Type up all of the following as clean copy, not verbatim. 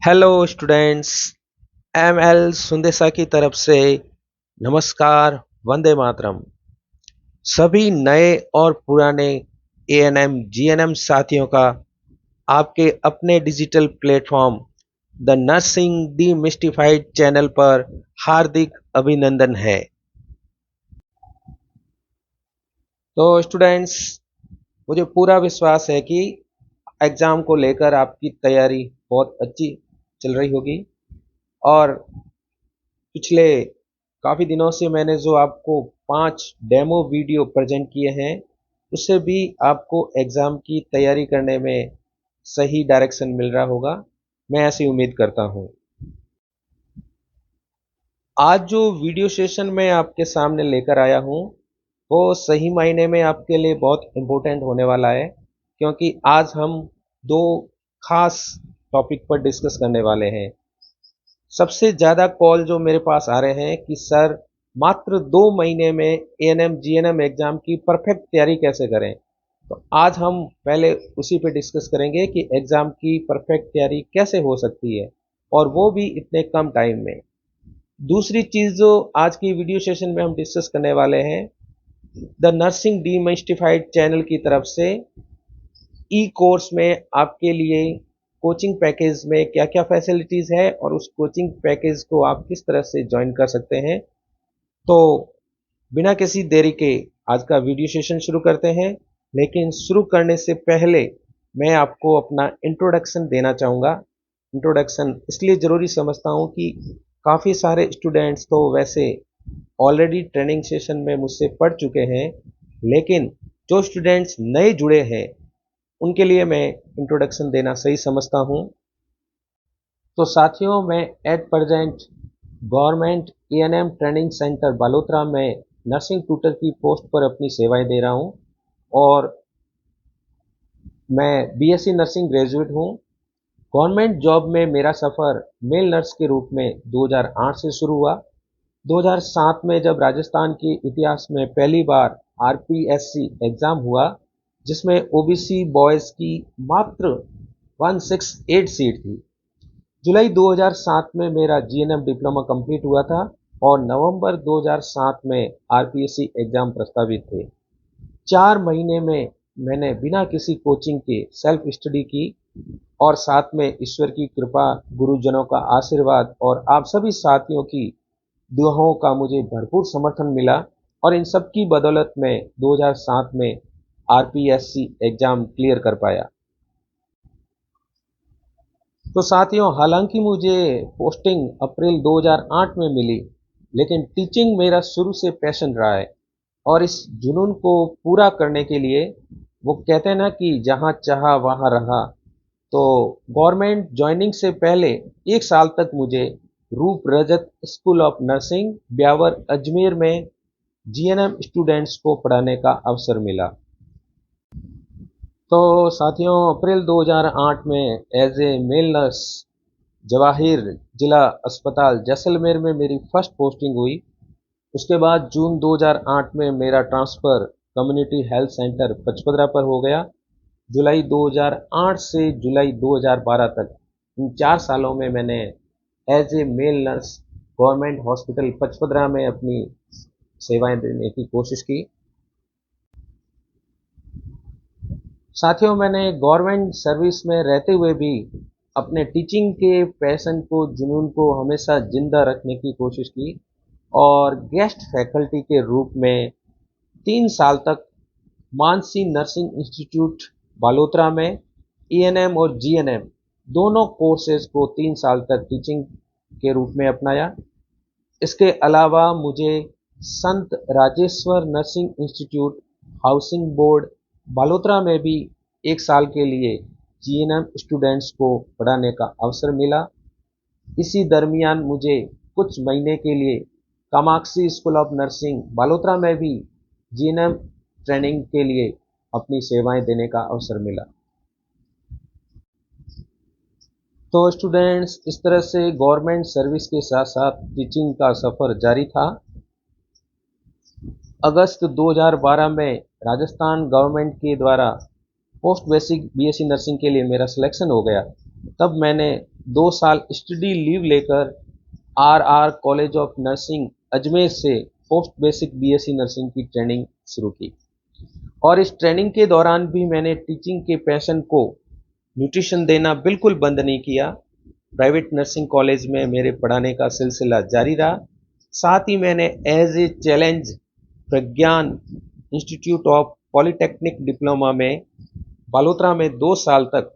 Hello students. M L Sundesha की तरफ से नमस्कार। वंदे मातरम। सभी नए और पुराने एएनएम जीएनएम साथियों का आपके अपने digital platform the nursing डीमिस्टिफाइड channel पर हार्दिक अभिनंदन है। तो स्टूडेंट्स, मुझे पूरा विश्वास है कि एग्ज़ाम को लेकर आपकी तैयारी बहुत अच्छी चल रही होगी। और पिछले काफ़ी दिनों से मैंने जो आपको 5 डेमो वीडियो प्रेजेंट किए हैं, उससे भी आपको एग्ज़ाम की तैयारी करने में सही डायरेक्शन मिल रहा होगा, मैं ऐसी उम्मीद करता हूँ। आज जो वीडियो सेशन मैं आपके सामने लेकर आया हूँ, वो सही मायने में आपके लिए बहुत इम्पोर्टेंट होने वाला है, क्योंकि आज हम दो खास टॉपिक पर डिस्कस करने वाले हैं। सबसे ज़्यादा कॉल जो मेरे पास आ रहे हैं कि सर, मात्र 2 महीने में एएनएम जीएनएम एग्ज़ाम की परफेक्ट तैयारी कैसे करें। तो आज हम पहले उसी पे डिस्कस करेंगे कि एग्ज़ाम की परफेक्ट तैयारी कैसे हो सकती है, और वो भी इतने कम टाइम में। दूसरी चीज़ जो आज की वीडियो सेशन में हम डिस्कस करने वाले हैं, द नर्सिंग डीमिस्टिफाइड चैनल की तरफ से ई कोर्स में आपके लिए कोचिंग पैकेज में क्या क्या फैसिलिटीज़ है और उस कोचिंग पैकेज को आप किस तरह से ज्वाइन कर सकते हैं। तो बिना किसी देरी के आज का वीडियो सेशन शुरू करते हैं। लेकिन शुरू करने से पहले मैं आपको अपना इंट्रोडक्शन देना चाहूँगा। इंट्रोडक्शन इसलिए ज़रूरी समझता हूँ कि काफ़ी सारे स्टूडेंट्स तो वैसे ऑलरेडी ट्रेनिंग सेशन में मुझसे पढ़ चुके हैं, लेकिन जो स्टूडेंट्स नए जुड़े हैं उनके लिए मैं इंट्रोडक्शन देना सही समझता हूँ। तो साथियों, मैं at present government ANM training centre Balotra में नर्सिंग ट्यूटर की पोस्ट पर अपनी सेवाएं दे रहा हूँ। और मैं बीएससी नर्सिंग ग्रेजुएट हूँ। गवर्नमेंट जॉब में मेरा सफ़र मेल नर्स के रूप में 2008 से शुरू हुआ। 2007 में जब राजस्थान के इतिहास में पहली बार आरपीएससी एग्ज़ाम हुआ, जिसमें ओबीसी बॉयज़ की मात्र 168 सीट थी। जुलाई 2007 में मेरा जीएनएम डिप्लोमा कंप्लीट हुआ था और नवंबर 2007 में आरपीएससी एग्ज़ाम प्रस्तावित थे। 4 महीने में मैंने बिना किसी कोचिंग के सेल्फ स्टडी की, और साथ में ईश्वर की कृपा, गुरुजनों का आशीर्वाद और आप सभी साथियों की दुआओं का मुझे भरपूर समर्थन मिला। और इन सब की बदौलत मैं 2007 में आरपीएससी एग्ज़ाम क्लियर कर पाया। तो साथियों, हालांकि मुझे पोस्टिंग अप्रैल 2008 में मिली, लेकिन टीचिंग मेरा शुरू से पैशन रहा है। और इस जुनून को पूरा करने के लिए वो कहते हैं ना कि जहाँ चाहा वहाँ रहा। तो गवर्नमेंट ज्वाइनिंग से पहले 1 साल तक मुझे Roop Rajat school of nursing Beawar Ajmer में जीएनएम स्टूडेंट्स को पढ़ाने का अवसर मिला। तो साथियों, अप्रैल 2008 में as a male nurse Jawahir जिला अस्पताल जैसलमेर में मेरी फर्स्ट पोस्टिंग हुई। उसके बाद जून 2008 में मेरा transfer community health centre Pachpadra पर हो गया। जुलाई 2008 से जुलाई 2012 तक, इन 4 सालों में मैंने as a male nurse government hospital Pachpadra में अपनी सेवाएं देने की कोशिश की। साथियों, मैंने गवर्नमेंट सर्विस में रहते हुए भी अपने टीचिंग के पैशन को, जुनून को हमेशा जिंदा रखने की कोशिश की, और गेस्ट फैकल्टी के रूप में 3 साल तक मानसी नर्सिंग इंस्टीट्यूट बालोतरा में एएनएम और जीएनएम दोनों कोर्सेज को 3 साल तक टीचिंग के रूप में अपनाया। इसके अलावा मुझे संत Rajeshwar nursing institute housing board Balotra में भी 1 साल के लिए जीएनएम स्टूडेंट्स को पढ़ाने का अवसर मिला। इसी दरमियान मुझे कुछ महीने के लिए Kamakshi school of nursing Balotra में भी जीएनएम ट्रेनिंग के लिए अपनी सेवाएं देने का अवसर मिला। तो स्टूडेंट्स, इस तरह से गवर्नमेंट सर्विस के साथ साथ टीचिंग का सफ़र जारी था। अगस्त 2012 में राजस्थान गवर्नमेंट के द्वारा पोस्ट बेसिक बीएससी नर्सिंग के लिए मेरा सिलेक्शन हो गया। तब मैंने 2 साल स्टडी लीव लेकर R college of nursing Ajmer से पोस्ट बेसिक बीएससी नर्सिंग की ट्रेनिंग शुरू की। और इस ट्रेनिंग के दौरान भी मैंने टीचिंग के पैशन को न्यूट्रिशन देना बिल्कुल बंद नहीं किया। प्राइवेट नर्सिंग कॉलेज में मेरे पढ़ाने का सिलसिला जारी रहा। साथ ही मैंने as a challenge Pragyan institute of polytechnic diploma में बालोतरा में 2 साल तक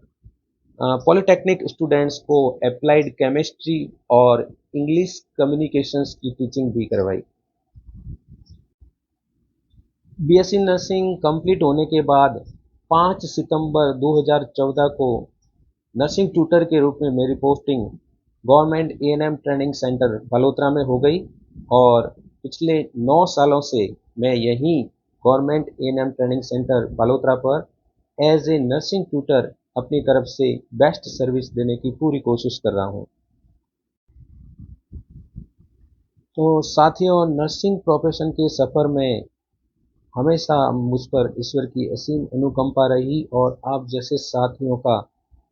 पॉलिटेक्निक स्टूडेंट्स को अप्लाइड केमिस्ट्री और इंग्लिश कम्युनिकेशंस की टीचिंग भी करवाई। बीएससी नर्सिंग कंप्लीट होने के बाद 5 सितंबर 2014 को नर्सिंग ट्यूटर के रूप में मेरी posting government ANM training centre Balotra में हो गई और पिछले 9 सालों से मैं यहीं government ANM training centre Balotra पर एज ए नर्सिंग ट्यूटर अपनी तरफ से बेस्ट सर्विस देने की पूरी कोशिश कर रहा हूँ। तो साथियों, नर्सिंग प्रोफेशन के सफ़र में हमेशा मुझ पर ईश्वर की असीम अनुकंपा रही और आप जैसे साथियों का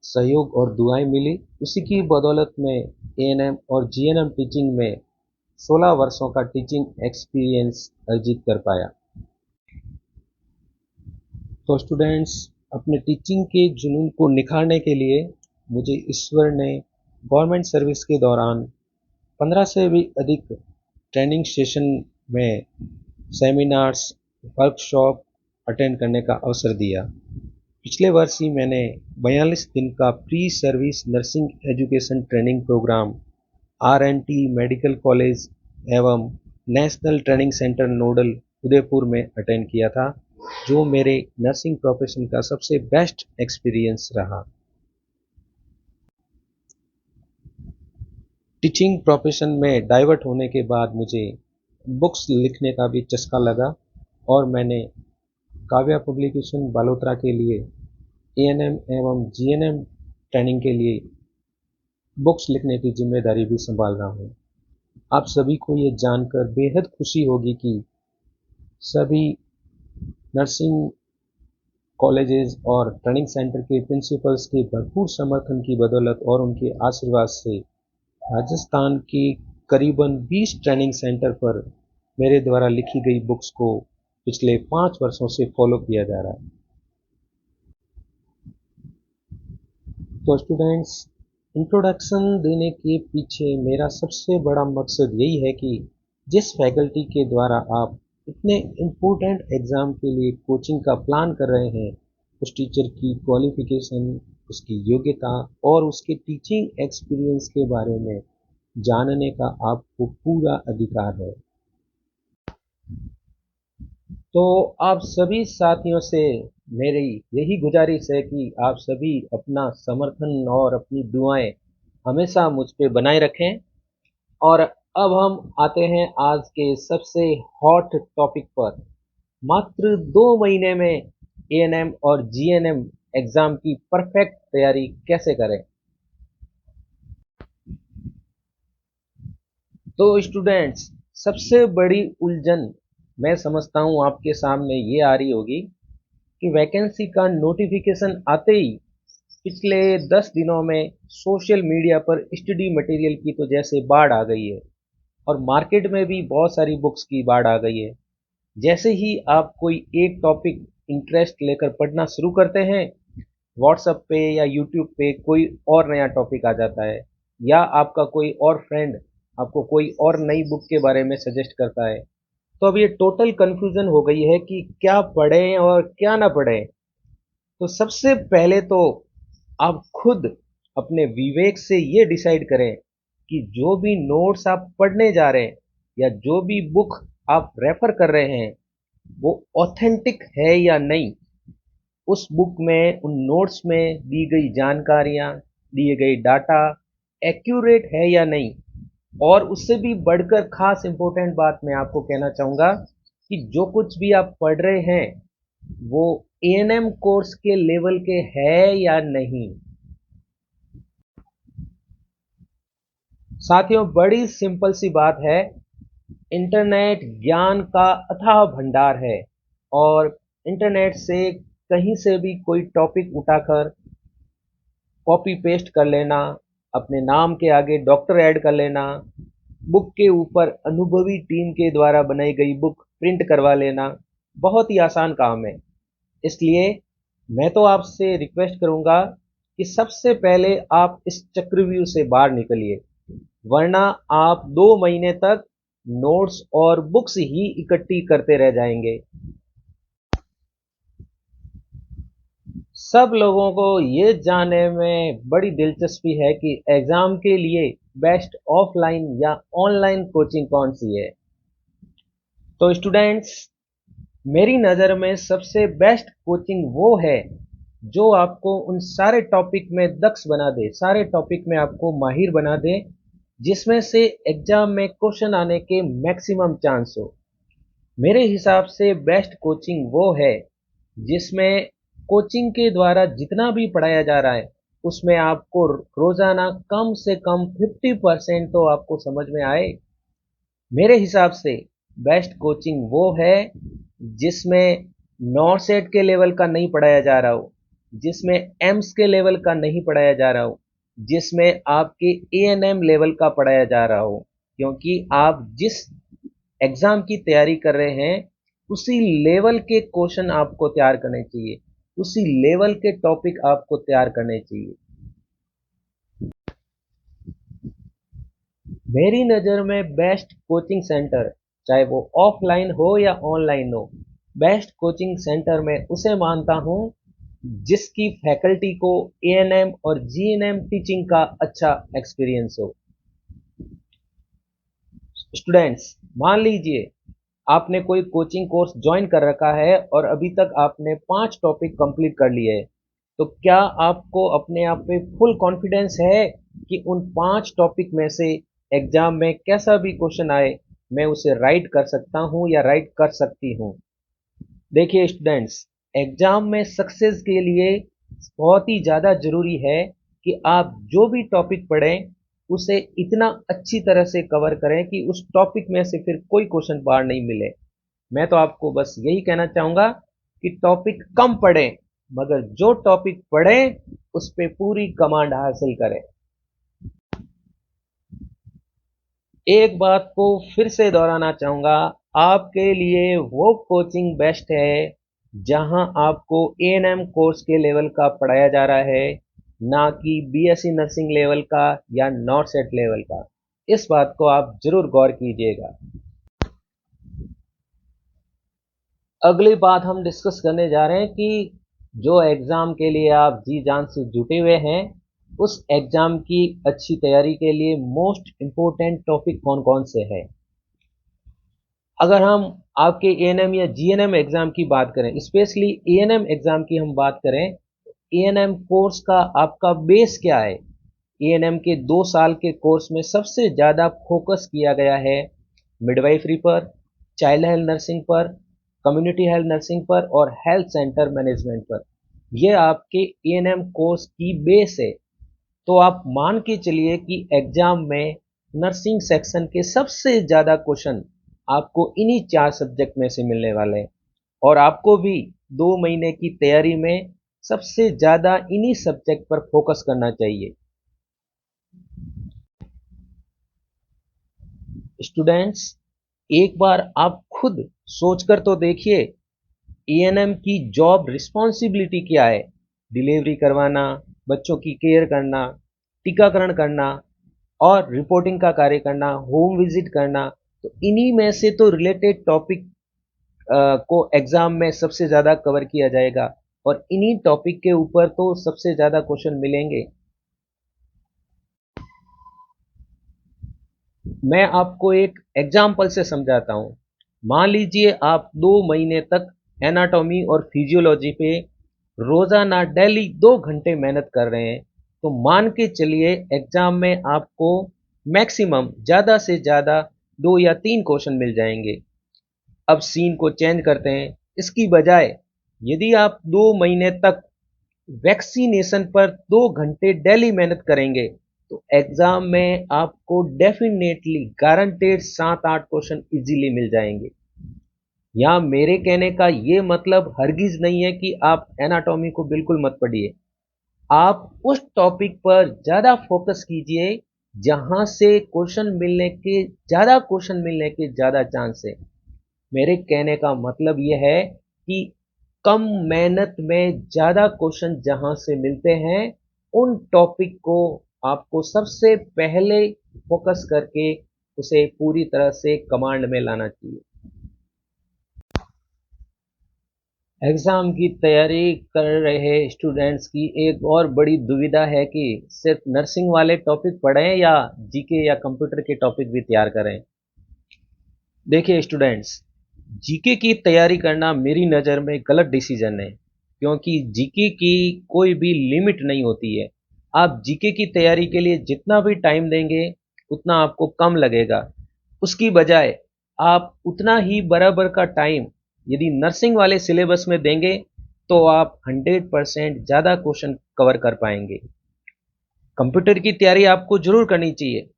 सहयोग और दुआएं मिली। उसी की बदौलत में एएनएम और जीएनएम टीचिंग में 16 वर्षों का टीचिंग एक्सपीरियंस अर्जित कर पाया। तो स्टूडेंट्स, अपने टीचिंग के जुनून को निखारने के लिए मुझे ईश्वर ने गवर्नमेंट सर्विस के दौरान 15 से भी अधिक ट्रेनिंग सेशन में सेमिनार्स, वर्कशॉप अटेंड करने का अवसर दिया। पिछले वर्ष ही मैंने 42 दिन का pre service nursing education training programme RNT medical college एवं national training centre nodal Udaipur में अटेंड किया था, जो मेरे नर्सिंग प्रोफेशन का सबसे बेस्ट एक्सपीरियंस रहा। टीचिंग प्रोफेशन में डाइवर्ट होने के बाद मुझे बुक्स लिखने का भी चस्का लगा और मैंने काव्या पब्लिकेशन बालोतरा के लिए एएनएम एवं जीएनएम ट्रेनिंग के लिए बुक्स लिखने की जिम्मेदारी भी संभाल रहा हूँ। आप सभी को ये जानकर बेहद खुशी होगी कि सभी नर्सिंग कॉलेजेस और ट्रेनिंग सेंटर के प्रिंसिपल्स के भरपूर समर्थन की बदौलत और उनके आशीर्वाद से राजस्थान के करीबन 20 ट्रेनिंग सेंटर पर मेरे द्वारा लिखी गई बुक्स को पिछले 5 वर्षों से फॉलो किया जा रहा है। तो स्टूडेंट्स, इंट्रोडक्शन देने के पीछे मेरा सबसे बड़ा मकसद यही है कि जिस फैकल्टी के द्वारा आप इतने इम्पोर्टेंट एग्ज़ाम के लिए कोचिंग का प्लान कर रहे हैं, उस टीचर की क्वालिफ़िकेशन, उसकी योग्यता और उसके टीचिंग एक्सपीरियंस के बारे में जानने का आपको पूरा अधिकार है। तो आप सभी साथियों से मेरी यही गुजारिश है कि आप सभी अपना समर्थन और अपनी दुआएं हमेशा मुझ पे बनाए रखें। और अब हम आते हैं आज के सबसे हॉट टॉपिक पर। मात्र 2 महीने में एएनएम और जीएनएम एग्ज़ाम की परफेक्ट तैयारी कैसे करें। तो स्टूडेंट्स, सबसे बड़ी उलझन मैं समझता हूँ आपके सामने ये आ रही होगी कि वैकेंसी का नोटिफिकेशन आते ही पिछले 10 दिनों में सोशल मीडिया पर स्टडी मटेरियल की तो जैसे बाढ़ आ गई है और मार्केट में भी बहुत सारी बुक्स की बाढ़ आ गई है। जैसे ही आप कोई एक टॉपिक इंटरेस्ट लेकर पढ़ना शुरू करते हैं, व्हाट्सएप पे या यूट्यूब पे कोई और नया टॉपिक आ जाता है या आपका कोई और फ्रेंड आपको कोई और नई बुक के बारे में सजेस्ट करता है। तो अब ये टोटल कन्फ्यूज़न हो गई है कि क्या पढ़ें और क्या ना पढ़ें। तो सबसे पहले तो आप खुद अपने विवेक से ये डिसाइड करें कि जो भी नोट्स आप पढ़ने जा रहे हैं या जो भी बुक आप रेफर कर रहे हैं वो ऑथेंटिक है या नहीं। उस बुक में, उन नोट्स में दी गई जानकारियाँ, दिए गए डाटा एक्यूरेट है या नहीं। और उससे भी बढ़कर खास इंपॉर्टेंट बात मैं आपको कहना चाहूँगा कि जो कुछ भी आप पढ़ रहे हैं वो एएनएम कोर्स के लेवल के है या नहीं। साथियों, बड़ी सिंपल सी बात है, इंटरनेट ज्ञान का अथाह भंडार है और इंटरनेट से कहीं से भी कोई टॉपिक उठाकर कॉपी पेस्ट कर लेना, अपने नाम के आगे डॉक्टर ऐड कर लेना, बुक के ऊपर अनुभवी टीम के द्वारा बनाई गई बुक प्रिंट करवा लेना, बहुत ही आसान काम है। इसलिए मैं तो आपसे रिक्वेस्ट करूंगा कि सबसे पहले आप इस चक्रव्यूह से बाहर निकलिए, वरना आप 2 महीने तक नोट्स और बुक्स ही इकट्ठी करते रह जाएंगे। सब लोगों को ये जानने में बड़ी दिलचस्पी है कि एग्जाम के लिए बेस्ट ऑफलाइन या ऑनलाइन कोचिंग कौन सी है। तो स्टूडेंट्स, मेरी नज़र में सबसे बेस्ट कोचिंग वो है जो आपको उन सारे टॉपिक में दक्ष बना दे, सारे टॉपिक में आपको माहिर बना दे, जिसमें से एग्जाम में क्वेश्चन आने के मैक्सिमम चांस हो। मेरे हिसाब से बेस्ट कोचिंग वो है जिसमें कोचिंग के द्वारा जितना भी पढ़ाया जा रहा है उसमें आपको रोजाना कम से कम 50% तो आपको समझ में आए। मेरे हिसाब से बेस्ट कोचिंग वो है जिसमें नॉट सेट के लेवल का नहीं पढ़ाया जा रहा हो, जिसमें एम्स के लेवल का नहीं पढ़ाया जा रहा हो, जिसमें आपके एएनएम लेवल का पढ़ाया जा रहा हो। क्योंकि आप जिस एग्जाम की तैयारी कर रहे हैं उसी लेवल के क्वेश्चन आपको तैयार करने चाहिए, उसी लेवल के टॉपिक आपको तैयार करने चाहिए। मेरी नज़र में बेस्ट कोचिंग सेंटर, चाहे वो ऑफलाइन हो या ऑनलाइन हो, बेस्ट कोचिंग सेंटर मैं उसे मानता हूँ जिसकी फैकल्टी को एएनएम और जीएनएम टीचिंग का अच्छा एक्सपीरियंस हो। स्टूडेंट्स, मान लीजिए आपने कोई कोचिंग कोर्स ज्वाइन कर रखा है और अभी तक आपने 5 टॉपिक कंप्लीट कर लिए हैं, तो क्या आपको अपने आप पे फुल कॉन्फिडेंस है कि उन 5 टॉपिक में से एग्जाम में कैसा भी क्वेश्चन आए मैं उसे राइट कर सकता हूं या राइट कर सकती हूं? देखिए स्टूडेंट्स, एग्जाम में सक्सेस के लिए बहुत ही ज़्यादा ज़रूरी है कि आप जो भी टॉपिक पढ़ें उसे इतना अच्छी तरह से कवर करें कि उस टॉपिक में से फिर कोई क्वेश्चन बाहर नहीं मिले। मैं तो आपको बस यही कहना चाहूँगा कि टॉपिक कम पढ़ें, मगर जो टॉपिक पढ़ें उस पे पूरी कमांड हासिल करें। एक बात को फिर से दोहराना चाहूँगा, आपके लिए वो कोचिंग बेस्ट है जहां आपको एएनएम कोर्स के लेवल का पढ़ाया जा रहा है, ना कि बीएससी नर्सिंग लेवल का या नॉट सेट लेवल का। इस बात को आप जरूर गौर कीजिएगा। अगली बात हम डिस्कस करने जा रहे हैं कि जो एग्ज़ाम के लिए आप जी जान से जुटे हुए हैं, उस एग्ज़ाम की अच्छी तैयारी के लिए मोस्ट इम्पोर्टेंट टॉपिक कौन कौन से हैं। अगर हम आपके एएनएम या जीएनएम एग्ज़ाम की बात करें, स्पेशली एएनएम एग्ज़ाम की हम बात करें, एएनएम कोर्स का आपका बेस क्या है? एएनएम के 2 साल के कोर्स में सबसे ज़्यादा फोकस किया गया है मिडवाइफरी पर, चाइल्ड हेल्थ नर्सिंग पर, कम्युनिटी हेल्थ नर्सिंग पर और हेल्थ सेंटर मैनेजमेंट पर। यह आपके एएनएम कोर्स की बेस है। तो आप मान के चलिए कि एग्जाम में नर्सिंग सेक्शन के सबसे ज़्यादा क्वेश्चन आपको इन्हीं 4 सब्जेक्ट में से मिलने वाले हैं, और आपको भी 2 महीने की तैयारी में सबसे ज़्यादा इन्हीं सब्जेक्ट पर फोकस करना चाहिए। स्टूडेंट्स, एक बार आप खुद सोचकर तो देखिए, एएनएम की जॉब रिस्पॉन्सिबिलिटी क्या है? डिलीवरी करवाना, बच्चों की केयर करना, टीकाकरण करना और रिपोर्टिंग का कार्य करना, होम विजिट करना। तो इन्हीं में से तो रिलेटेड टॉपिक को एग्जाम में सबसे ज़्यादा कवर किया जाएगा और इन्हीं टॉपिक के ऊपर तो सबसे ज़्यादा क्वेश्चन मिलेंगे। मैं आपको एक एग्जाम्पल से समझाता हूँ। मान लीजिए आप 2 महीने तक एनाटॉमी और फिजियोलॉजी पे रोजाना डेली 2 घंटे मेहनत कर रहे हैं, तो मान के चलिए एग्जाम में आपको मैक्सिमम ज़्यादा से ज़्यादा 2 या 3 क्वेश्चन मिल जाएंगे। अब सीन को चेंज करते हैं, इसकी बजाय यदि आप 2 महीने तक वैक्सीनेशन पर 2 घंटे डेली मेहनत करेंगे तो एग्जाम में आपको डेफिनेटली गारंटेड 7-8 क्वेश्चन इजीली मिल जाएंगे। यहाँ मेरे कहने का ये मतलब हरगिज नहीं है कि आप एनाटॉमी को बिल्कुल मत पढ़िए। आप उस टॉपिक पर ज़्यादा फोकस कीजिए जहां से क्वेश्चन मिलने के ज़्यादा चांस है। मेरे कहने का मतलब यह है कि कम मेहनत में ज़्यादा क्वेश्चन जहां से मिलते हैं, उन टॉपिक को आपको सबसे पहले फोकस करके उसे पूरी तरह से कमांड में लाना चाहिए। एग्ज़ाम की तैयारी कर रहे स्टूडेंट्स की एक और बड़ी दुविधा है कि सिर्फ नर्सिंग वाले टॉपिक पढ़ें या जीके या कंप्यूटर के टॉपिक भी तैयार करें। देखिए स्टूडेंट्स, जीके की तैयारी करना मेरी नज़र में गलत डिसीजन है, क्योंकि जीके की कोई भी लिमिट नहीं होती है। आप जीके की तैयारी के लिए जितना भी टाइम देंगे उतना आपको कम लगेगा। उसकी बजाय आप उतना ही बराबर का टाइम यदि नर्सिंग वाले सिलेबस में देंगे तो आप 100% ज़्यादा क्वेश्चन कवर कर पाएंगे। कंप्यूटर की तैयारी आपको जरूर करनी चाहिए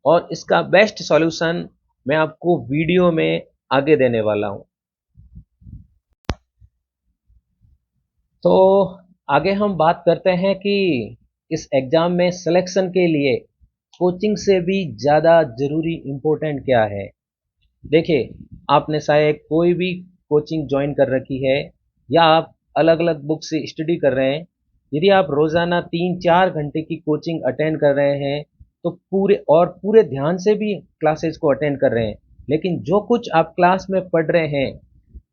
और इसका बेस्ट सॉल्यूशन मैं आपको वीडियो में आगे देने वाला हूं। तो आगे हम बात करते हैं कि इस एग्जाम में सिलेक्शन के लिए कोचिंग से भी ज़्यादा ज़रूरी इम्पोर्टेंट क्या है। देखिए, आपने शायद कोई भी कोचिंग ज्वाइन कर रखी है या आप अलग अलग बुक से स्टडी कर रहे हैं। यदि आप रोज़ाना 3-4 घंटे की कोचिंग अटेंड कर रहे हैं तो पूरे ध्यान से भी क्लासेस को अटेंड कर रहे हैं, लेकिन जो कुछ आप क्लास में पढ़ रहे हैं,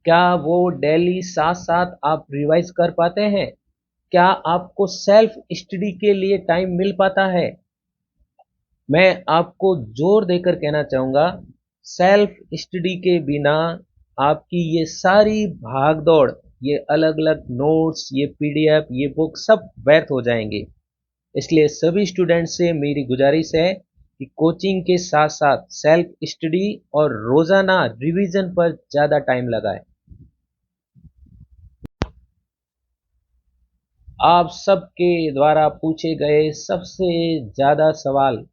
क्या वो डेली साथ साथ आप रिवाइज कर पाते हैं? क्या आपको सेल्फ स्टडी के लिए टाइम मिल पाता है? मैं आपको जोर देकर कहना चाहूँगा, सेल्फ स्टडी के बिना आपकी ये सारी भाग-दौड़, ये अलग-अलग नोट्स, ये पीडीएफ, ये बुक सब व्यर्थ हो जाएँगे। इसलिए सभी स्टूडेंट से मेरी गुजारिश है कि कोचिंग के साथ-साथ सेल्फ स्टडी और रोज़ाना रिवीजन पर ज़्यादा टाइम लगाएँ। आप सबके द्वारा पूछे गए सबसे ज़्यादा सवाल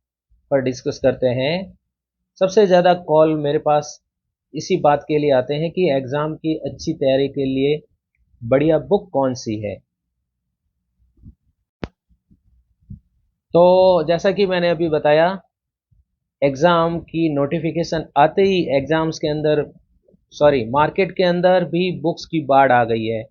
पर डिस्कस करते हैं। सबसे ज़्यादा कॉल मेरे पास इसी बात के लिए आते हैं कि एग्ज़ाम की अच्छी तैयारी के लिए बढ़िया बुक कौन सी है। तो जैसा कि मैंने अभी बताया, एग्ज़ाम की नोटिफिकेशन आते ही एग्ज़ाम्स के अंदर मार्केट के अंदर भी बुक्स की बाढ़ आ गई है।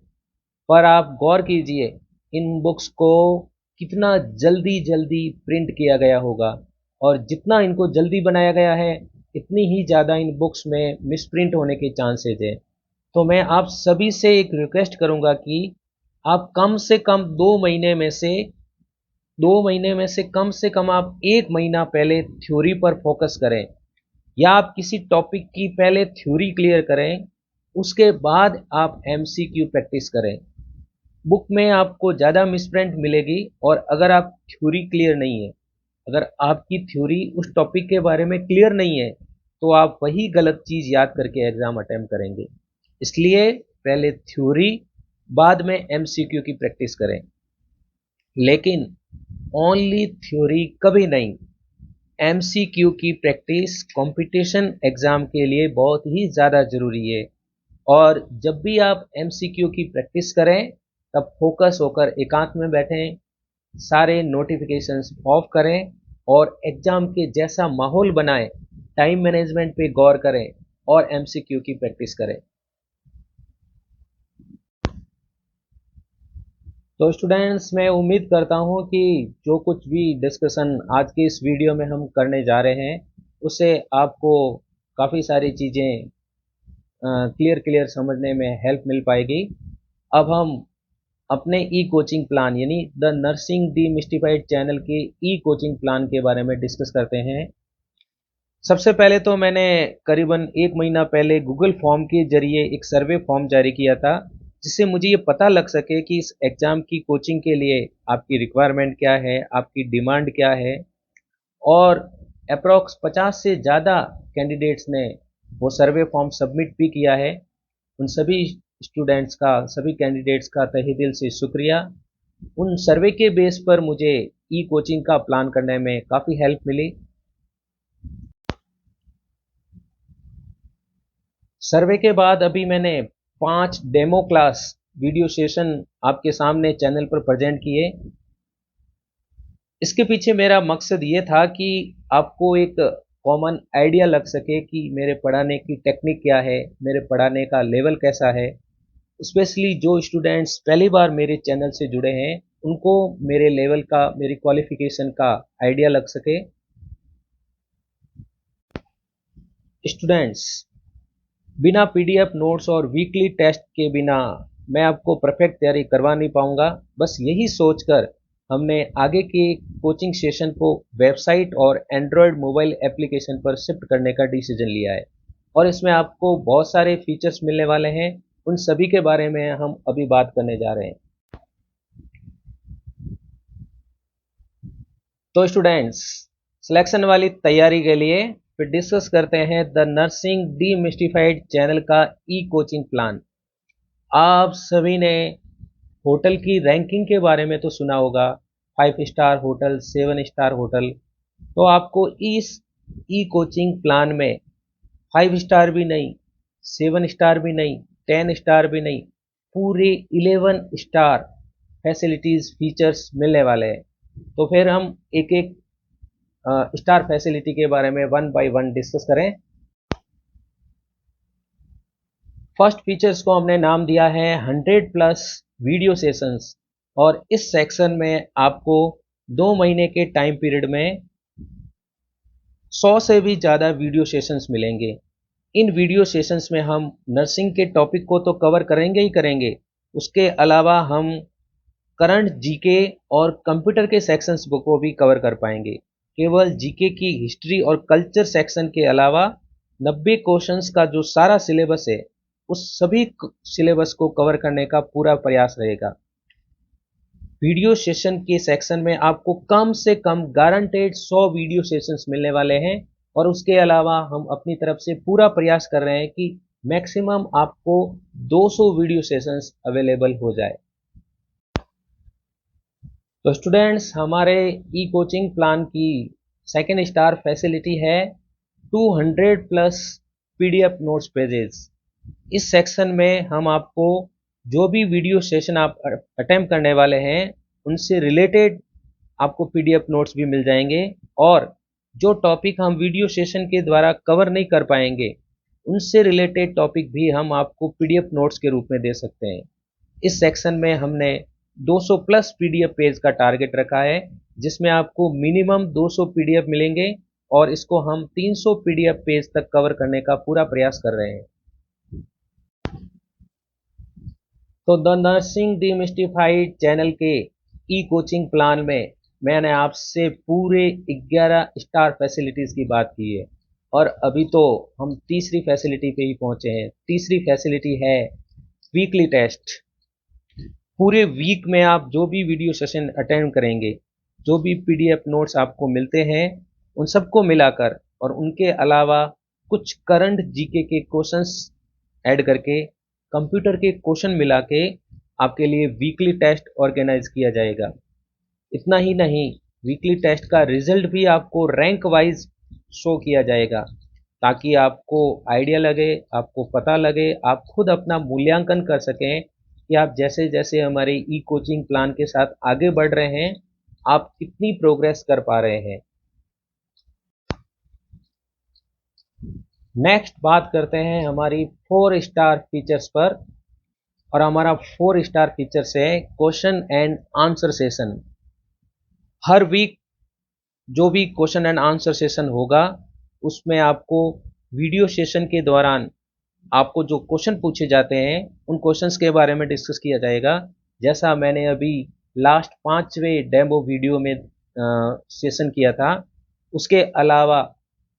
पर आप गौर कीजिए, इन बुक्स को कितना जल्दी जल्दी प्रिंट किया गया होगा, और जितना इनको जल्दी बनाया गया है इतनी ही ज़्यादा इन बुक्स में मिसप्रिंट होने के चांसेज है। तो मैं आप सभी से एक रिक्वेस्ट करूंगा कि आप कम से कम 2 महीने में से कम आप 1 महीना पहले थ्योरी पर फोकस करें, या आप किसी टॉपिक की पहले थ्योरी क्लियर करें, उसके बाद आप एमसीक्यू प्रैक्टिस करें। बुक में आपको ज़्यादा मिसप्रिंट मिलेगी, और अगर आप थ्योरी क्लियर नहीं है, अगर आपकी थ्योरी उस टॉपिक के बारे में क्लियर नहीं है, तो आप वही गलत चीज़ याद करके एग्ज़ाम अटेम्प्ट करेंगे। इसलिए पहले थ्योरी, बाद में एमसीक्यू की प्रैक्टिस करें, लेकिन ओनली थ्योरी कभी नहीं। एमसीक्यू की प्रैक्टिस कंपटीशन एग्ज़ाम के लिए बहुत ही ज़्यादा ज़रूरी है। और जब भी आप एमसीक्यू की प्रैक्टिस करें, तब फोकस होकर एकांत में बैठें, सारे नोटिफिकेशंस ऑफ करें और एग्ज़ाम के जैसा माहौल बनाएं, टाइम मैनेजमेंट पे गौर करें और एमसीक्यू की प्रैक्टिस करें। तो स्टूडेंट्स, मैं उम्मीद करता हूँ कि जो कुछ भी डिस्कशन आज के इस वीडियो में हम करने जा रहे हैं, उससे आपको काफ़ी सारी चीज़ें क्लियर क्लियर समझने में हेल्प मिल पाएगी। अब हम अपने ई कोचिंग प्लान यानी द नर्सिंग डीमिस्टिफाइड चैनल के ई कोचिंग प्लान के बारे में डिस्कस करते हैं। सबसे पहले तो मैंने करीबन 1 महीना पहले गूगल फॉर्म के जरिए एक सर्वे फॉर्म जारी किया था, जिससे मुझे ये पता लग सके कि इस एग्ज़ाम की कोचिंग के लिए आपकी रिक्वायरमेंट क्या है, आपकी डिमांड क्या है। और अप्रॉक्स 50 से ज़्यादा कैंडिडेट्स ने वो सर्वे फॉर्म सबमिट भी किया है। उन सभी कैंडिडेट्स का तहे दिल से शुक्रिया। उन सर्वे के बेस पर मुझे ई कोचिंग का प्लान करने में काफ़ी हेल्प मिली। सर्वे के बाद अभी मैंने 5 डेमो क्लास वीडियो सेशन आपके सामने चैनल पर प्रेजेंट किए। इसके पीछे मेरा मकसद ये था कि आपको एक कॉमन आइडिया लग सके कि मेरे पढ़ाने की टेक्निक क्या है, मेरे पढ़ाने का लेवल कैसा है। स्पेशली जो स्टूडेंट्स पहली बार मेरे चैनल से जुड़े हैं, उनको मेरे लेवल का, मेरी क्वालिफिकेशन का आइडिया लग सके। स्टूडेंट्स, बिना पीडीएफ नोट्स और वीकली टेस्ट के बिना मैं आपको परफेक्ट तैयारी करवा नहीं पाऊंगा। बस यही सोचकर हमने आगे के कोचिंग सेशन को वेबसाइट और एंड्रॉयड मोबाइल एप्लीकेशन पर शिफ्ट करने का डिसीजन लिया है, और इसमें आपको बहुत सारे फीचर्स मिलने वाले हैं। उन सभी के बारे में हम अभी बात करने जा रहे हैं। तो स्टूडेंट्स, सिलेक्शन वाली तैयारी के लिए फिर डिस्कस करते हैं द नर्सिंग डीमिस्टिफाइड चैनल का ई कोचिंग प्लान। आप सभी ने होटल की रैंकिंग के बारे में तो सुना होगा, 5 स्टार होटल, 7 स्टार होटल। तो आपको इस ई कोचिंग प्लान में 5 स्टार भी नहीं, 7 स्टार भी नहीं, 10 स्टार भी नहीं, पूरे 11 स्टार फैसिलिटीज फीचर्स मिलने वाले हैं। तो फिर हम एक एक स्टार फैसिलिटी के बारे में वन बाय वन डिस्कस करें। फर्स्ट फीचर्स को हमने नाम दिया है 100+ वीडियो सेशंस, और इस सेक्शन में आपको 2 महीने के टाइम पीरियड में 100 से भी ज़्यादा वीडियो सेशंस मिलेंगे। इन वीडियो सेशंस में हम नर्सिंग के टॉपिक को तो कवर करेंगे ही करेंगे, उसके अलावा हम करंट जीके और कंप्यूटर के सेक्शंस को भी कवर कर पाएंगे। केवल जीके की हिस्ट्री और कल्चर सेक्शन के अलावा 90 क्वेश्चंस का जो सारा सिलेबस है, उस सभी सिलेबस को कवर करने का पूरा प्रयास रहेगा। वीडियो सेशन के सेक्शन में आपको कम से कम गारंटेड 100 वीडियो सेशंस मिलने वाले हैं, और उसके अलावा हम अपनी तरफ से पूरा प्रयास कर रहे हैं कि मैक्सिमम आपको 200 वीडियो सेशंस अवेलेबल हो जाए। तो स्टूडेंट्स, हमारे ई कोचिंग प्लान की 2 स्टार फैसिलिटी है 200+ पीडीएफ नोट्स पेजेस। इस सेक्शन में हम आपको जो भी वीडियो सेशन आप अटेम्प्ट करने वाले हैं, उनसे रिलेटेड आपको पीडीएफ नोट्स भी मिल जाएंगे, और जो टॉपिक हम वीडियो सेशन के द्वारा कवर नहीं कर पाएंगे, उनसे रिलेटेड टॉपिक भी हम आपको पीडीएफ नोट्स के रूप में दे सकते हैं। इस सेक्शन में हमने 200+ पीडीएफ पेज का टारगेट रखा है, जिसमें आपको मिनिमम 200 पीडीएफ मिलेंगे, और इसको हम 300 पीडीएफ पेज तक कवर करने का पूरा प्रयास कर रहे हैं। तो द नर्सिंग डीमिस्टिफाइड चैनल के ई कोचिंग प्लान में मैंने आपसे पूरे 11 स्टार फैसिलिटीज की बात की है, और अभी तो हम तीसरी फैसिलिटी पे ही पहुंचे हैं। तीसरी फैसिलिटी है वीकली टेस्ट। पूरे वीक में आप जो भी वीडियो सेशन अटेंड करेंगे, जो भी पीडीएफ नोट्स आपको मिलते हैं, उन सबको मिलाकर और उनके अलावा कुछ करंट जीके के क्वेश्चंस ऐड करके, कंप्यूटर के क्वेश्चन मिला के आपके लिए वीकली टेस्ट ऑर्गेनाइज किया जाएगा। इतना ही नहीं, वीकली टेस्ट का रिजल्ट भी आपको रैंक वाइज शो किया जाएगा, ताकि आपको आइडिया लगे, आपको पता लगे, आप खुद अपना मूल्यांकन कर सकें कि आप जैसे जैसे हमारे ई कोचिंग प्लान के साथ आगे बढ़ रहे हैं, आप कितनी प्रोग्रेस कर पा रहे हैं। नेक्स्ट बात करते हैं हमारी 4 स्टार फीचर्स पर, और हमारा 4 स्टार फीचर्स है क्वेश्चन एंड आंसर सेशन। हर वीक जो भी क्वेश्चन एंड आंसर सेशन होगा, उसमें आपको वीडियो सेशन के दौरान आपको जो क्वेश्चन पूछे जाते हैं, उन क्वेश्चंस के बारे में डिस्कस किया जाएगा। जैसा मैंने अभी लास्ट 5वें डेमो वीडियो में सेशन किया था, उसके अलावा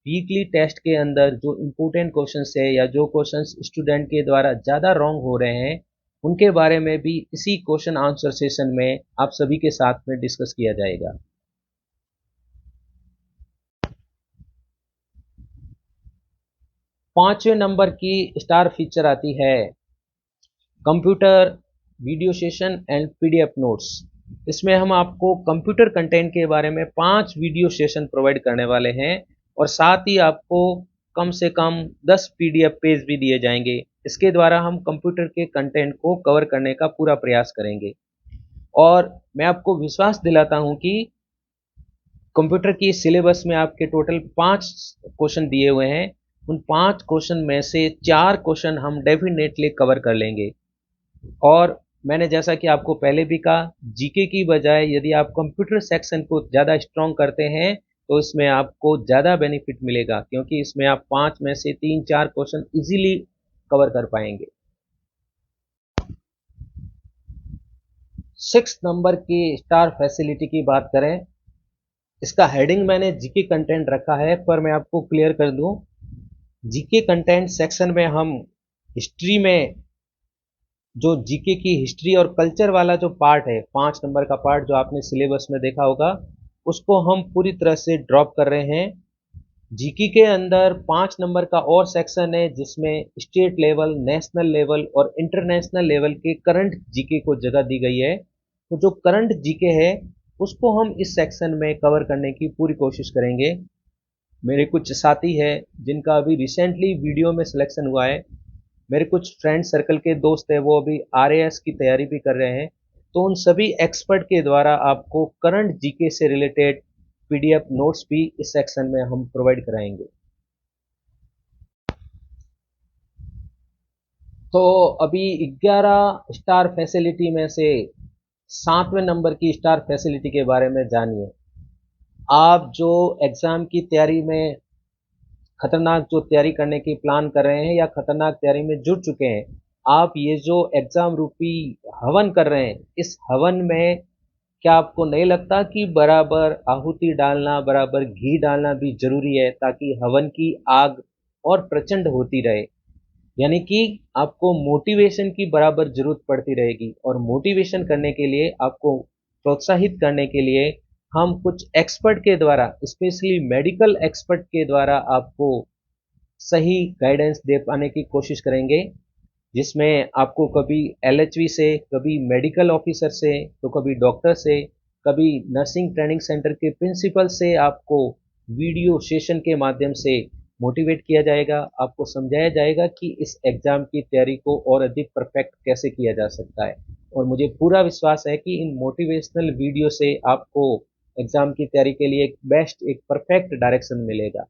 वीकली टेस्ट के अंदर जो इम्पोर्टेंट क्वेश्चंस है, या जो क्वेश्चंस स्टूडेंट के द्वारा ज़्यादा रॉन्ग हो रहे हैं, उनके बारे में भी इसी क्वेश्चन आंसर सेशन में आप सभी के साथ में डिस्कस किया जाएगा। पांचवें नंबर की स्टार फीचर आती है computer video session and PDF notes. इसमें हम आपको कंप्यूटर कंटेंट के बारे में 5 वीडियो सेशन प्रोवाइड करने वाले हैं, और साथ ही आपको कम से कम 10 पीडीएफ पेज भी दिए जाएंगे। इसके द्वारा हम कंप्यूटर के कंटेंट को कवर करने का पूरा प्रयास करेंगे, और मैं आपको विश्वास दिलाता हूं कि कंप्यूटर की सिलेबस में आपके टोटल 5 क्वेश्चन दिए हुए हैं। उन 5 क्वेश्चन में से 4 क्वेश्चन हम डेफिनेटली कवर कर लेंगे। और मैंने जैसा कि आपको पहले भी कहा, जीके की बजाय यदि आप कंप्यूटर सेक्शन को ज़्यादा स्ट्रॉन्ग करते हैं तो इसमें आपको ज़्यादा बेनिफिट मिलेगा, क्योंकि इसमें आप 5 में से 3-4 क्वेश्चन इजीली कवर कर पाएंगे। 6 नंबर की स्टार फैसिलिटी की बात करें, इसका हेडिंग मैंने जीके कंटेंट रखा है, पर मैं आपको क्लियर कर दूं, जीके कंटेंट सेक्शन में हम हिस्ट्री में जो जीके की हिस्ट्री और कल्चर वाला जो पार्ट है, 5 नंबर का पार्ट जो आपने सिलेबस में देखा होगा, उसको हम पूरी तरह से ड्रॉप कर रहे हैं। जीके के अंदर 5 नंबर का और सेक्शन है जिसमें स्टेट लेवल, नेशनल लेवल और इंटरनेशनल लेवल के करंट जीके को जगह दी गई है। तो जो करंट जीके है उसको हम इस सेक्शन में कवर करने की पूरी कोशिश करेंगे। मेरे कुछ साथी हैं जिनका अभी रिसेंटली वीडियो में सिलेक्शन हुआ है, मेरे कुछ फ्रेंड सर्कल के दोस्त हैं, वो अभी आरएएस की तैयारी भी कर रहे हैं। तो उन सभी एक्सपर्ट के द्वारा आपको करंट जीके से रिलेटेड पीडीएफ नोट्स भी इस सेक्शन में हम प्रोवाइड कराएंगे। तो अभी 11 स्टार फैसिलिटी में से 7वें नंबर की स्टार फैसिलिटी के बारे में जानिए। आप जो एग्ज़ाम की तैयारी में खतरनाक जो तैयारी करने की प्लान कर रहे हैं या खतरनाक तैयारी में जुट चुके हैं, आप ये जो एग्ज़ाम रूपी हवन कर रहे हैं, इस हवन में क्या आपको नहीं लगता कि बराबर आहुति डालना, बराबर घी डालना भी ज़रूरी है, ताकि हवन की आग और प्रचंड होती रहे। यानी कि आपको मोटिवेशन की बराबर ज़रूरत पड़ती रहेगी, और मोटिवेशन करने के लिए, आपको प्रोत्साहित करने के लिए हम कुछ एक्सपर्ट के द्वारा, स्पेशली मेडिकल एक्सपर्ट के द्वारा आपको सही गाइडेंस दे पाने की कोशिश करेंगे, जिसमें आपको कभी एलएचवी से, कभी मेडिकल ऑफिसर से, तो कभी डॉक्टर से, कभी नर्सिंग ट्रेनिंग सेंटर के प्रिंसिपल से आपको वीडियो सेशन के माध्यम से मोटिवेट किया जाएगा। आपको समझाया जाएगा कि इस एग्ज़ाम की तैयारी को और अधिक परफेक्ट कैसे किया जा सकता है। और मुझे पूरा विश्वास है कि इन मोटिवेशनल वीडियो से आपको एग्ज़ाम की तैयारी के लिए एक बेस्ट, एक परफेक्ट डायरेक्शन मिलेगा।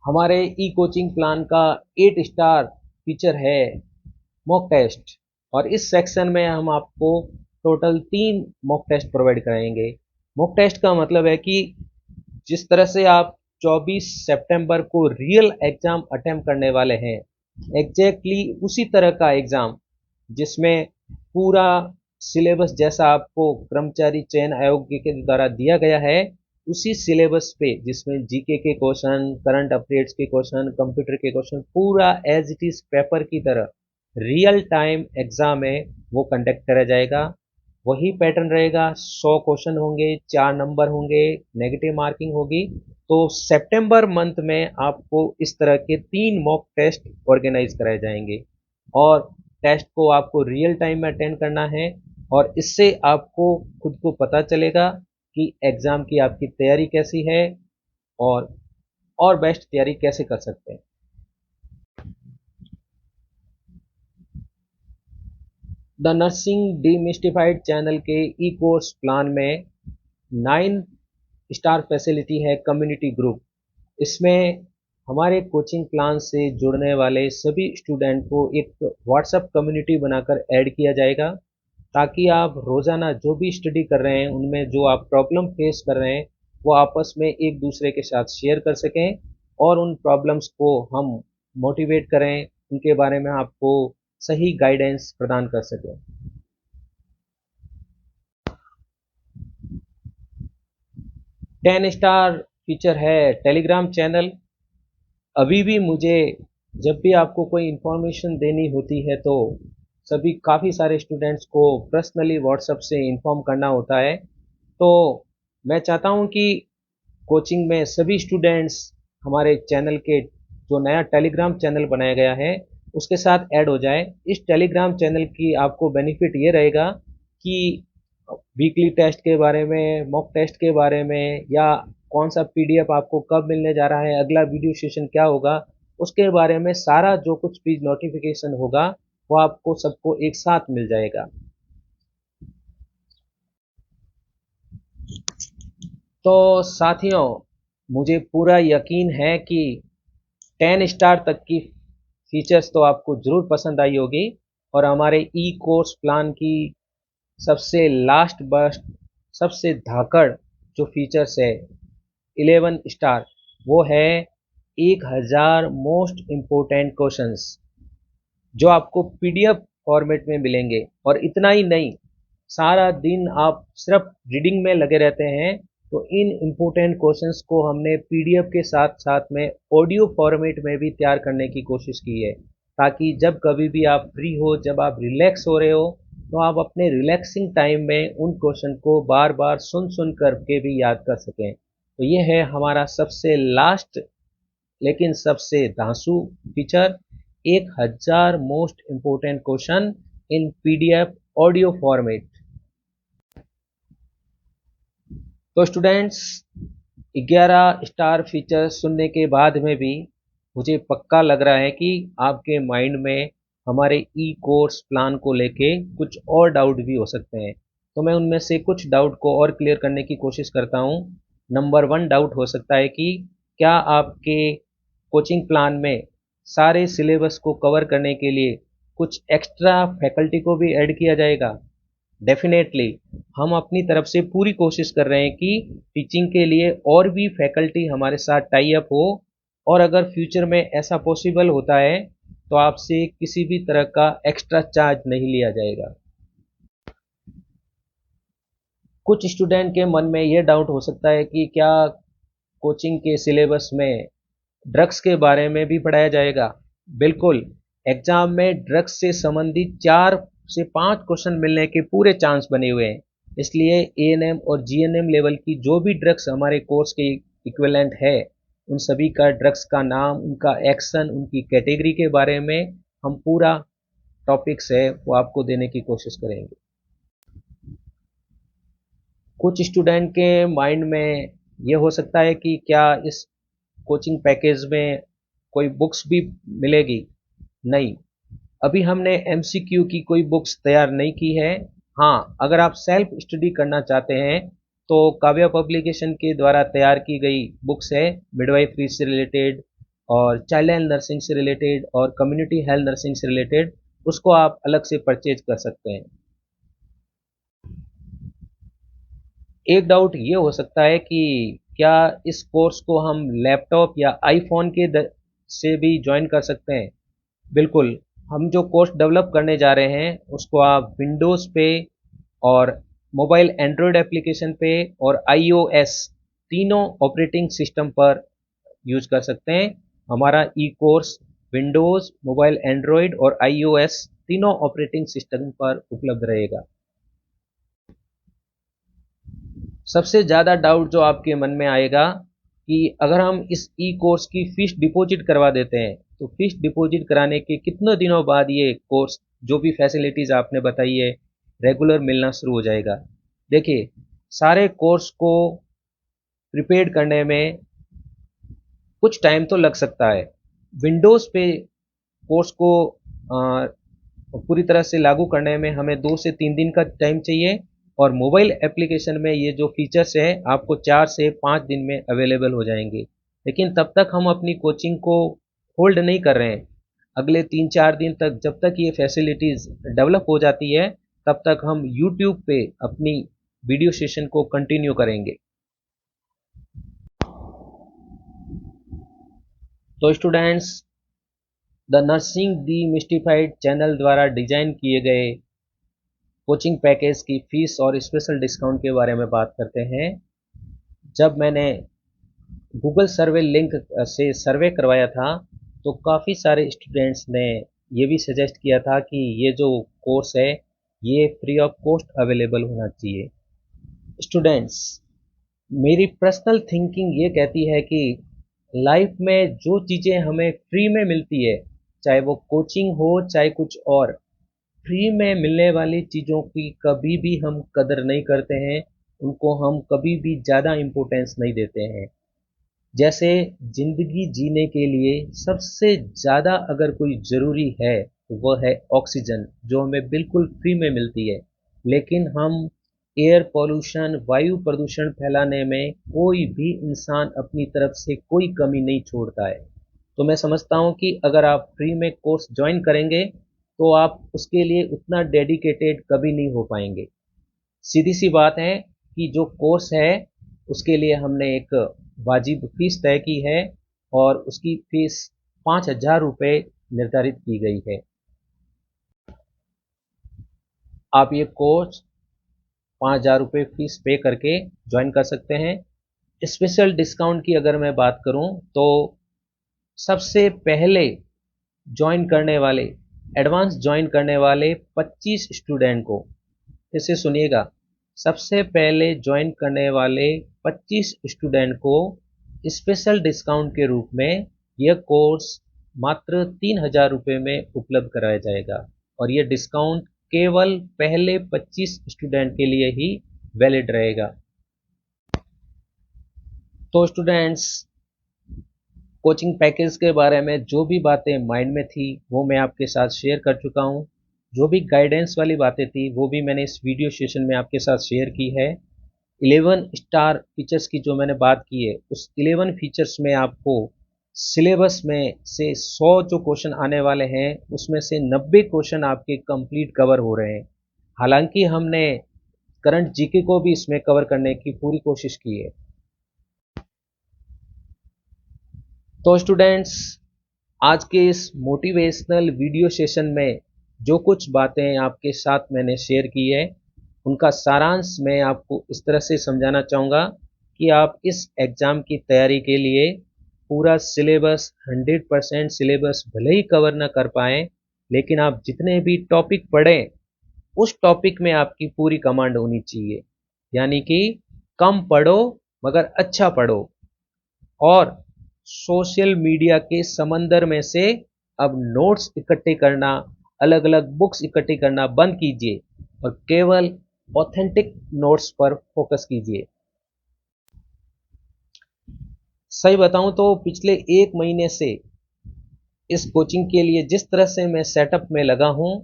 हमारे ई कोचिंग प्लान का 8 स्टार फीचर है मॉक टेस्ट, और इस सेक्शन में हम आपको टोटल 3 मॉक टेस्ट प्रोवाइड कराएंगे। मॉक टेस्ट का मतलब है कि जिस तरह से आप 24 सितंबर को रियल एग्जाम अटेम्प्ट करने वाले हैं, एग्जैक्टली उसी तरह का एग्जाम, जिसमें पूरा सिलेबस जैसा आपको कर्मचारी चयन आयोग के द्वारा दिया गया है, उसी सिलेबस पे, जिसमें जीके के क्वेश्चन, करंट अफेयर्स के क्वेश्चन, कंप्यूटर के क्वेश्चन, पूरा एज इट इज पेपर की तरह रियल टाइम एग्जाम है वो कंडक्ट करा जाएगा। वही पैटर्न रहेगा, 100 क्वेश्चन होंगे, 4 नंबर होंगे, नेगेटिव मार्किंग होगी। तो सितंबर मंथ में आपको इस तरह के 3 मॉक टेस्ट ऑर्गेनाइज कराए जाएंगे, और टेस्ट को आपको रियल टाइम में अटेंड करना है, और इससे आपको खुद को पता चलेगा कि एग्ज़ाम की आपकी तैयारी कैसी है, और बेस्ट तैयारी कैसे कर सकते हैं। द नर्सिंग डीमिस्टिफाइड चैनल के ई कोर्स प्लान में 9 स्टार फैसिलिटी है कम्युनिटी ग्रुप। इसमें हमारे कोचिंग प्लान से जुड़ने वाले सभी स्टूडेंट को एक व्हाट्सएप कम्युनिटी बनाकर ऐड किया जाएगा, ताकि आप रोज़ाना जो भी स्टडी कर रहे हैं, उनमें जो आप प्रॉब्लम फेस कर रहे हैं, वो आपस में एक दूसरे के साथ शेयर कर सकें, और उन प्रॉब्लम्स को हम मोटिवेट करें, उनके बारे में आपको सही गाइडेंस प्रदान कर सकें। 10 स्टार फीचर है टेलीग्राम चैनल। अभी भी मुझे, जब भी आपको कोई इन्फॉर्मेशन देनी होती है, तो सभी काफ़ी सारे स्टूडेंट्स को पर्सनली व्हाट्सएप से इन्फॉर्म करना होता है। तो मैं चाहता हूँ कि कोचिंग में सभी स्टूडेंट्स हमारे चैनल के, जो नया टेलीग्राम चैनल बनाया गया है, उसके साथ ऐड हो जाए। इस टेलीग्राम चैनल की आपको बेनिफिट ये रहेगा कि वीकली टेस्ट के बारे में, मॉक टेस्ट के बारे में, या कौन सा पीडीएफ आपको कब मिलने जा रहा है, अगला वीडियो सेशन क्या होगा, उसके बारे में सारा जो कुछ भी नोटिफिकेशन होगा वो आपको सबको एक साथ मिल जाएगा। तो साथियों, मुझे पूरा यकीन है कि 10 स्टार तक की फीचर्स तो आपको ज़रूर पसंद आई होगी और हमारे ई कोर्स प्लान की सबसे लास्ट बस्ट, सबसे धाकड़ जो फीचर्स है 11 स्टार, वो है 1000 मोस्ट इम्पोर्टेंट क्वेश्चंस जो आपको पीडीएफ फॉर्मेट में मिलेंगे। और इतना ही नहीं, सारा दिन आप सिर्फ रीडिंग में लगे रहते हैं तो इन इम्पोर्टेंट क्वेश्चंस को हमने पीडीएफ के साथ साथ में ऑडियो फॉर्मेट में भी तैयार करने की कोशिश की है, ताकि जब कभी भी आप फ्री हो, जब आप रिलैक्स हो रहे हो, तो आप अपने रिलैक्सिंग टाइम में उन क्वेश्चन को बार बार सुन सुन करके भी याद कर सकें। तो ये है हमारा सबसे लास्ट लेकिन सबसे धांसू feature, 1000 most important question in PDF audio format. तो स्टूडेंट्स, 11 स्टार फीचर सुनने के बाद में भी मुझे पक्का लग रहा है कि आपके माइंड में हमारे ई कोर्स प्लान को लेके कुछ और डाउट भी हो सकते हैं। तो मैं उनमें से कुछ डाउट को और क्लियर करने की कोशिश करता हूँ। नंबर 1 डाउट हो सकता है कि क्या आपके कोचिंग प्लान में सारे सिलेबस को कवर करने के लिए कुछ एक्स्ट्रा फैकल्टी को भी ऐड किया जाएगा? डेफिनेटली हम अपनी तरफ से पूरी कोशिश कर रहे हैं कि टीचिंग के लिए और भी फैकल्टी हमारे साथ टाई अप हो, और अगर फ्यूचर में ऐसा पॉसिबल होता है तो आपसे किसी भी तरह का एक्स्ट्रा चार्ज नहीं लिया जाएगा। कुछ स्टूडेंट के मन में यह डाउट हो सकता है कि क्या कोचिंग के सिलेबस में ड्रग्स के बारे में भी पढ़ाया जाएगा? बिल्कुल, एग्जाम में ड्रग्स से संबंधित 4 से 5 क्वेश्चन मिलने के पूरे चांस बने हुए हैं। इसलिए एएनएम और जीएनएम लेवल की जो भी ड्रग्स हमारे कोर्स के इक्विवेलेंट है, उन सभी का ड्रग्स का नाम, उनका एक्शन, उनकी कैटेगरी के बारे में हम पूरा टॉपिक्स है वो आपको देने की कोशिश करेंगे। कुछ स्टूडेंट के माइंड में ये हो सकता है कि क्या इस कोचिंग पैकेज में कोई बुक्स भी मिलेगी? नहीं, अभी हमने एमसीक्यू की कोई बुक्स तैयार नहीं की है। हाँ, अगर आप सेल्फ स्टडी करना चाहते हैं तो काव्या पब्लिकेशन के द्वारा तैयार की गई बुक्स है मिडवाइफरी से रिलेटेड और चाइल्ड हेल्थ नर्सिंग से रिलेटेड और कम्युनिटी हेल्थ नर्सिंग से रिलेटेड, उसको आप अलग से परचेज कर सकते हैं। एक डाउट ये हो सकता है कि क्या इस कोर्स को हम लैपटॉप या आईफोन के से भी ज्वाइन कर सकते हैं? बिल्कुल, हम जो कोर्स डेवलप करने जा रहे हैं उसको आप विंडोज़ पे और मोबाइल एंड्रॉयड एप्लीकेशन पे और आईओएस तीनों ऑपरेटिंग सिस्टम पर यूज कर सकते हैं। हमारा ई कोर्स विंडोज़, मोबाइल एंड्रॉयड और आईओएस तीनों ऑपरेटिंग सिस्टम पर उपलब्ध रहेगा। सबसे ज़्यादा डाउट जो आपके मन में आएगा कि अगर हम इस ई कोर्स की फ़ीस डिपॉजिट करवा देते हैं तो फ़ीस डिपॉजिट कराने के कितने दिनों बाद ये कोर्स जो भी फैसिलिटीज़ आपने बताई है रेगुलर मिलना शुरू हो जाएगा? देखिए, सारे कोर्स को प्रिपेयर करने में कुछ टाइम तो लग सकता है। विंडोज़ पे कोर्स को पूरी तरह से लागू करने में हमें 2 से 3 दिन का टाइम चाहिए, और मोबाइल एप्लीकेशन में ये जो फीचर्स है आपको 4 से 5 दिन में अवेलेबल हो जाएंगे। लेकिन तब तक हम अपनी कोचिंग को होल्ड नहीं कर रहे हैं। अगले 3-4 दिन तक जब तक ये फैसिलिटीज़ डेवलप हो जाती है तब तक हम यूट्यूब पे अपनी वीडियो सेशन को कंटिन्यू करेंगे। तो स्टूडेंट्स, द नर्सिंग डीमिस्टिफाइड चैनल द्वारा डिजाइन किए गए कोचिंग पैकेज की फीस और स्पेशल डिस्काउंट के बारे में बात करते हैं। जब मैंने गूगल सर्वे लिंक से सर्वे करवाया था तो काफ़ी सारे स्टूडेंट्स ने ये भी सजेस्ट किया था कि ये जो कोर्स है ये फ्री ऑफ कॉस्ट अवेलेबल होना चाहिए। स्टूडेंट्स, मेरी पर्सनल थिंकिंग ये कहती है कि लाइफ में जो चीज़ें हमें फ्री में मिलती है, चाहे वो कोचिंग हो चाहे कुछ और, फ्री में मिलने वाली चीज़ों की कभी भी हम कदर नहीं करते हैं, उनको हम कभी भी ज़्यादा इम्पोर्टेंस नहीं देते हैं। जैसे ज़िंदगी जीने के लिए सबसे ज़्यादा अगर कोई ज़रूरी है तो वह है ऑक्सीजन, जो हमें बिल्कुल फ्री में मिलती है। लेकिन हम एयर पॉल्यूशन, वायु प्रदूषण फैलाने में कोई भी इंसान अपनी तरफ से कोई कमी नहीं छोड़ता है। तो मैं समझता हूँ कि अगर आप फ्री में कोर्स ज्वाइन करेंगे तो आप उसके लिए उतना डेडिकेटेड कभी नहीं हो पाएंगे। सीधी सी बात है कि जो कोर्स है उसके लिए हमने एक वाजिब फीस तय की है और उसकी फीस 5,000 रुपये निर्धारित की गई है। आप ये कोर्स 5,000 रुपये फीस पे करके ज्वाइन कर सकते हैं। स्पेशल डिस्काउंट की अगर मैं बात करूं तो सबसे पहले ज्वाइन करने वाले, एडवांस ज्वाइन करने वाले 25 स्टूडेंट को, फिर से सुनिएगा, सबसे पहले ज्वाइन करने वाले 25 स्टूडेंट को स्पेशल डिस्काउंट के रूप में यह कोर्स मात्र 3,000 रुपये में उपलब्ध कराया जाएगा और यह डिस्काउंट केवल पहले 25 स्टूडेंट के लिए ही वैलिड रहेगा। तो स्टूडेंट्स, कोचिंग पैकेज के बारे में जो भी बातें माइंड में थी वो मैं आपके साथ शेयर कर चुका हूँ। जो भी गाइडेंस वाली बातें थी वो भी मैंने इस वीडियो सेशन में आपके साथ शेयर की है। 11 स्टार फीचर्स की जो मैंने बात की है, उस 11 फीचर्स में आपको सिलेबस में से 100 जो क्वेश्चन आने वाले हैं उसमें से 90 क्वेश्चन आपके कंप्लीट कवर हो रहे हैं। हालांकि हमने करंट जीके को भी इसमें कवर करने की पूरी कोशिश की है। तो स्टूडेंट्स, आज के इस मोटिवेशनल वीडियो सेशन में जो कुछ बातें आपके साथ मैंने शेयर की है उनका सारांश मैं आपको इस तरह से समझाना चाहूँगा कि आप इस एग्ज़ाम की तैयारी के लिए पूरा सिलेबस 100% सिलेबस भले ही कवर ना कर पाएँ, लेकिन आप जितने भी टॉपिक पढ़ें उस टॉपिक में आपकी पूरी कमांड होनी चाहिए। यानी कि कम पढ़ो मगर अच्छा पढ़ो। और सोशल मीडिया के समंदर में से अब नोट्स इकट्ठे करना, अलग अलग बुक्स इकट्ठी करना बंद कीजिए और केवल ऑथेंटिक नोट्स पर फोकस कीजिए। सही बताऊं तो पिछले 1 महीने से इस कोचिंग के लिए जिस तरह से मैं सेटअप में लगा हूं,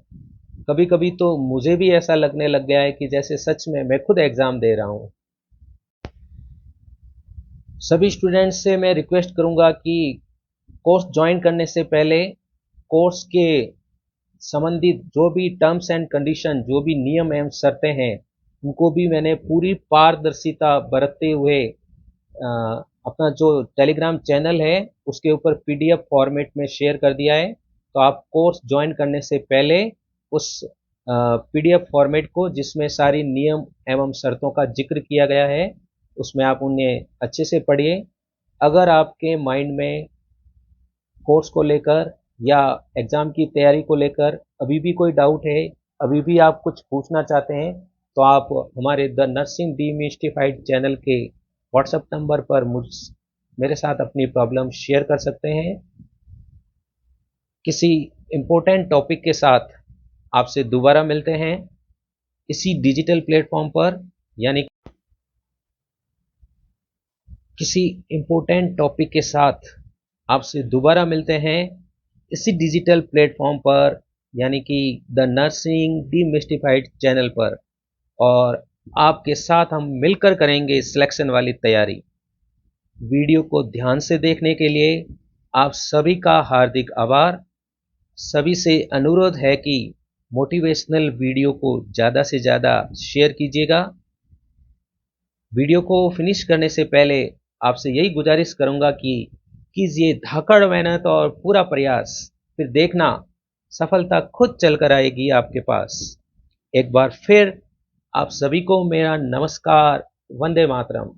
कभी कभी तो मुझे भी ऐसा लगने लग गया है कि जैसे सच में मैं खुद एग्जाम दे रहा हूं। सभी स्टूडेंट्स से मैं रिक्वेस्ट करूंगा कि कोर्स ज्वाइन करने से पहले कोर्स के संबंधित जो भी टर्म्स एंड कंडीशन, जो भी नियम एवं शर्तें हैं, उनको भी मैंने पूरी पारदर्शिता बरतते हुए अपना जो टेलीग्राम चैनल है उसके ऊपर पीडीएफ फॉर्मेट में शेयर कर दिया है। तो आप कोर्स ज्वाइन करने से पहले उस पीडीएफ फॉर्मेट को, जिसमें सारी नियम एवं शर्तों का जिक्र किया गया है, उसमें आप उन्हें अच्छे से पढ़िए। अगर आपके माइंड में कोर्स को लेकर या एग्ज़ाम की तैयारी को लेकर अभी भी कोई डाउट है, अभी भी आप कुछ पूछना चाहते हैं, तो आप हमारे द नर्सिंग डीमिस्टिफाइड चैनल के व्हाट्सएप नंबर पर मेरे साथ अपनी प्रॉब्लम शेयर कर सकते हैं। किसी इम्पोर्टेंट टॉपिक के साथ आपसे दोबारा मिलते हैं इसी डिजिटल प्लेटफॉर्म पर, यानी किसी इम्पोर्टेंट टॉपिक के साथ आपसे दोबारा मिलते हैं इसी डिजिटल प्लेटफॉर्म पर, यानी कि द नर्सिंग डीमिस्टिफाइड चैनल पर, और आपके साथ हम मिलकर करेंगे सिलेक्शन वाली तैयारी। वीडियो को ध्यान से देखने के लिए आप सभी का हार्दिक आभार। सभी से अनुरोध है कि मोटिवेशनल वीडियो को ज़्यादा से ज़्यादा शेयर कीजिएगा। वीडियो को फिनिश करने से पहले आपसे यही गुजारिश करूंगा कि कीजिए धाकड़ मेहनत और पूरा प्रयास, फिर देखना सफलता खुद चलकर आएगी आपके पास। एक बार फिर आप सभी को मेरा नमस्कार। वंदे मातरम।